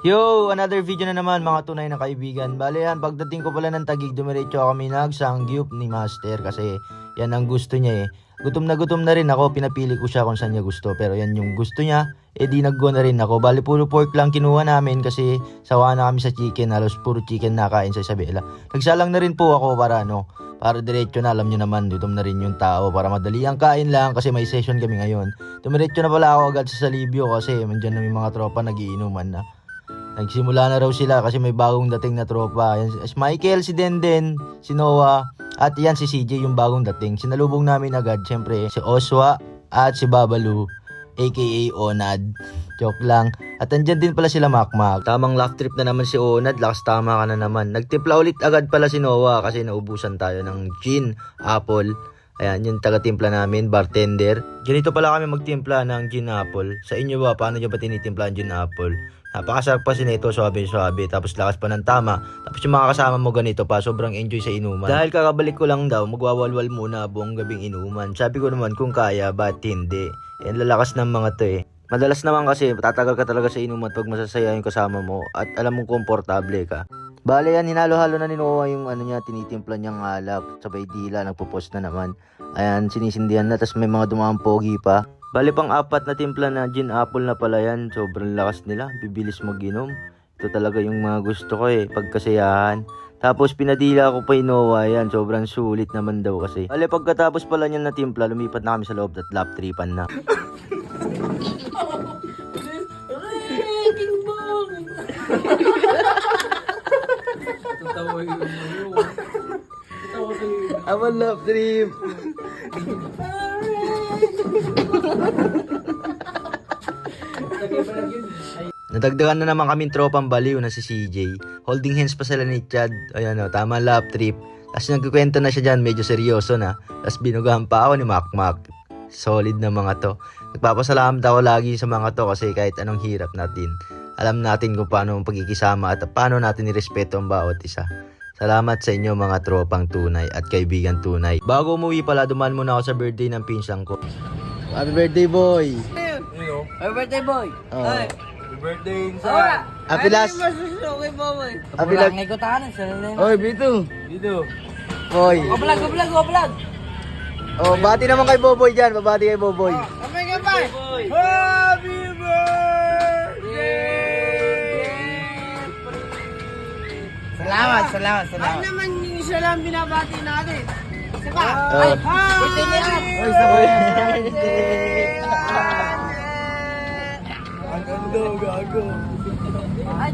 Yo! Another video na naman mga tunay na kaibigan. Bale yan, pagdating ko pala ng Taguig, dumiretso kami nagsangyup ni Master kasi yan ang gusto niya eh. Gutom na rin ako, pinapili ko siya kung saan niya gusto. Pero yan yung gusto niya, di nag-go na rin ako. Bale puro pork lang kinuha namin kasi sawa na kami sa chicken. Halos puro chicken nakain sa Isabela. Nagsalang na rin po ako para diretso na, alam niyo naman, gutom na rin yung tao para madali ang kain lang kasi may session kami ngayon. Dumiretso na pala ako agad sa Salibyo kasi mandyan na may mga tropa nagiinuman na. Nagsimula na raw sila kasi may bagong dating na tropa. Yan, si Michael, si Denden, si Noah, at yan si CJ yung bagong dating. Sinalubong namin agad, syempre, si Oswa at si Babalu, aka Onad. Joke lang. At andyan din pala sila Makmak. Tamang laugh trip na naman si Onad, lakas tama ka na naman. Nagtimpla ulit agad pala si Noah kasi naubusan tayo ng gin, apple. Ayan, yung taga-timpla namin, bartender. Ganito pala kami magtimpla ng gin apple. Sa inyo ba, paano nyo ba tinitimpla ang gin apple? Napakasarap pa nito, suabe-suabe, tapos lakas pa ng tama. Tapos yung mga kasama mo ganito pa, sobrang enjoy sa inuman. Dahil kakabalik ko lang daw, magwawalwal muna buong gabing inuman. Sabi ko naman kung kaya, ba't hindi? Yan lalakas ng mga to eh. Madalas naman kasi, tatagal ka talaga sa inuman pag masasaya yung kasama mo at alam mong komportable ka. Bale yan, hinalo-halo na ni Noah yung tinitimpla niyang alak, sabay dila, nagpo-post na naman. Ayan, sinisindihan na, tapos may mga dumaan pogi pa. Bali pang apat na timpla na gin apple na pala yan. Sobrang lakas nila. Bibilis mag-inom. Ito talaga yung mga gusto ko eh. Pagkasayahan. Tapos pinadila ko pa yung Noah yan. Sobrang sulit naman daw kasi. Bali pagkatapos pala niyan na timpla, lumipat na kami sa loob at lap tripan na. Aman lap trip. Nadagdagan na naman kaming tropang baliw na si CJ. Holding hands pa sila ni Chad. Ayan o, tama lap trip. Tapos nagkukwento na siya dyan, medyo seryoso na. Tapos binugahan pa ako ni Makmak. Solid na mga to. Nagpapasalamat ako lagi sa mga to kasi kahit anong hirap natin, alam natin kung paano ang pagkikisama at paano natin irespeto ang bawat isa. Salamat sa inyo mga tropang tunay at kaibigan tunay. Bago umuwi pala, dumaan muna ako sa birthday ng pinsan ko. Happy birthday boy! Happy birthday boy! Oh. Ay! Happy birthday insan! Happy last! Okay boy! Happy last! Ngay ko tahanan sa lalay. Oy, Bito! Dito! Boy! Go vlog! Oh, bati naman kay Boboy dyan. Babati kay Boboy. Kapay ka pa! Happy Salamat! Ano naman yung isa lang binabati natin? Isa pa! Ay, birthday niya! Oy, sa boy. Ang ganda, gago! Ay,